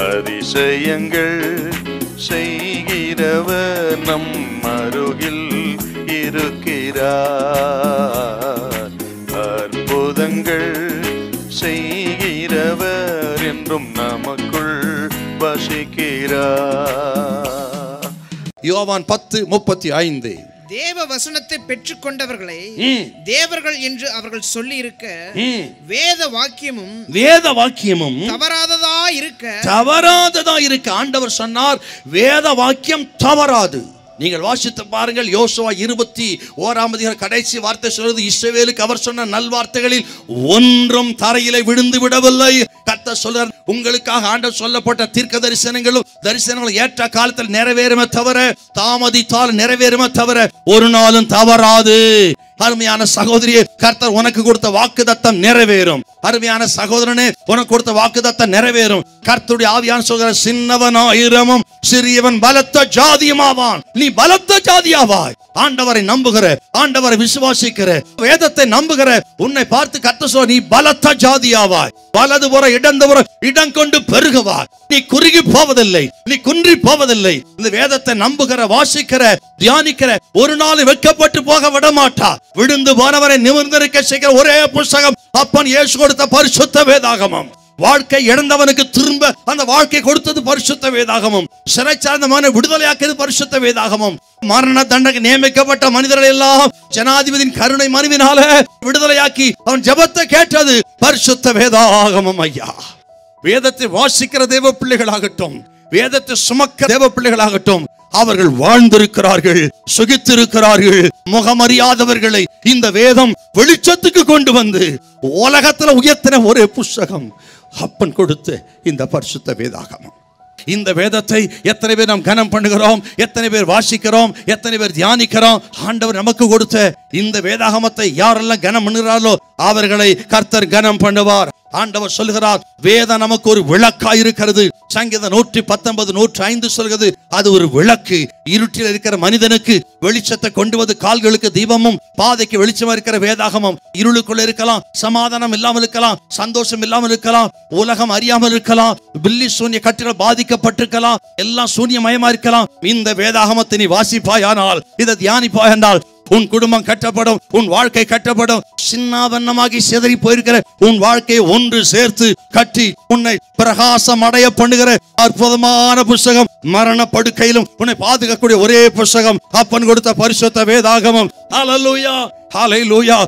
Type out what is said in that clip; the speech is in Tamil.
அதிசயங்கள் செய்கிறவர் நம் அருகில் இருக்கிறார். அற்புதங்கள் செய்கிறவர் என்றும் நமக்குள் வசிக்கிறார். யோவான் 10:35. தேவ வசனத்தை பெற்றுக்கொண்டவர்களை தேவர்கள் என்று அவர்கள் சொல்லி இருக்க வேத வாக்கியமும் தவறாததா இருக்க ஆண்டவர் சொன்னார். வேத வாக்கியம் தவறாது. நீங்கள் வாசித்து பாருங்கள். யோசுவா 21 கடைசி வார்த்தை சொல்றது, இஸ்ரவேலுக்கு அவர் சொன்ன நல்வார்த்தைகளில் ஒன்றும் தரையிலே விழுந்து விடவில்லை. கர்த்தர் சொல்றார், உங்களுக்காக ஆண்டவர் சொல்லப்பட்ட தீர்க்க தரிசனங்களும் ஏற்ற காலத்தில் நிறைவேறுமே தவிர, தாமதித்தால் நிறைவேறுமே தவிர ஒரு நாளும் தவறாது. அருமையான சகோதரியே, கர்த்தர் உனக்கு கொடுத்த வாக்குத்தத்தம் நிறைவேறும். அருமையான சகோதரனே, உனக்கு கொடுத்த வாக்குத்தத்தம் நிறைவேறும். கர்த்தருடைய ஆவியான சொல்கிற, சின்னவனாயிரமும் சிறியவன் பலத்த ஜாதியுமாவான். நீ பலத்த ஜாதியாவாய். ஆண்டவரை நம்புகிற, ஆண்டவரை விசுவாசிக்கிற, வேதத்தை நம்புகிற உன்னை பார்த்து கர்த்தர் சொல்ற, நீ பலத்த ஜாதியாவாய். வலது புற இடந்து புற இடம் கொண்டு பெருகுவாய். நீ குறுகி போவதில்லை, நீ குன்றி போவதில்லை. இந்த வேதத்தை நம்புகிற, வாசிக்கிற, தியானிக்கிற ஒரு நாள் வெட்கப்பட்டு போக விட மாட்டா. விழுந்து போனவரை நிமிர்ந்திருக்க செய்கிற ஒரே புஸ்தகம் அப்பன் இயேசு கொடுத்த பரிசுத்த வேதாகமம். வாழ்க்கை இழந்தவனுக்கு திரும்ப அந்த வாழ்க்கை கொடுத்தது பரிசுத்த வேதாகமம். சிறைச்சார்ந்த மகனை விடுதலையாக்கியது பரிசுத்த வேதாகமம். மரண தண்டனை நியமிக்கப்பட்ட மனிதர்கள் எல்லாம் ஜனாதிபதியின் கருணை மனுவினால விடுதலையாக்கி அவன் ஜெபத்தை கேட்டது பரிசுத்த வேதாகமம். ஐயா, வேதத்தை வாசிக்கிற தேவ பிள்ளைகளாகட்டும், வேதத்தை சுமக்க தேவ பிள்ளைகளாகட்டும், அவர்கள் வாழ்ந்திருக்கிறார்கள், சுகித்திருக்கிறார்கள். முகமறியாதவர்களை இந்த வேதம் வெளிச்சத்துக்கு கொண்டு வந்து உலகத்துல உயர்த்தின ஒரே புஸ்தகம் அப்பன் கொடுத்த இந்த பரிசுத்த வேதாகமம். இந்த வேதத்தை எத்தனை பேர் நாம் கனம் பண்ணுகிறோம், எத்தனை பேர் வாசிக்கிறோம், எத்தனை பேர் தியானிக்கிறோம். ஆண்டவர் நமக்கு கொடுத்த இந்த வேதாகமத்தை யாரெல்லாம் கனம் பண்ணுகிறார்களோ அவர்களை கர்த்தர் கனம் பண்ணுவார். ஆண்டவர் சொல்கிறார், வேதம் நமக்கு ஒரு விளக்காய் இருக்கிறது. சங்கீதம் 119:105 சொல்கிறது, அது ஒரு விளக்கு. இருட்டில் இருக்கிற மனிதனுக்கு வெளிச்சத்தை கொண்டு வந்து கால்களுக்கு தீபமும் பாதைக்கு வெளிச்சமா இருக்கிற வேதாகமம். இருளுக்குள்ள இருக்கலாம், சமாதானம் இல்லாமல் இருக்கலாம், சந்தோஷம் இல்லாமல் இருக்கலாம், உலகம் அறியாமல் இருக்கலாம், பில்லி சூன்ய கட்டில பாதிக்கப்பட்டிருக்கலாம், எல்லாம் சூன்யமயமா இருக்கலாம். இந்த வேதாகமத்தை நீ வாசிப்பாயானால், இதை தியானிப்பாயானால் உன் குடும்பம் கட்டப்படும், உன் வாழ்க்கை கட்டப்படும். சின்னாவண்ணமாகி சிதறி போயிருக்கிற உன் வாழ்க்கையை ஒன்று சேர்த்து கட்டி உன்னை பிரகாசம் அடைய பண்ணுகிற அற்புதமான புஸ்தகம். மரண படுக்கையிலும் உன்னை பாதுகாக்கக்கூடிய ஒரே புஸ்தகம் அப்பன் கொடுத்த பரிசுத்த வேதாகமம். ஹல்லேலூயா, ஹல்லேலூயா.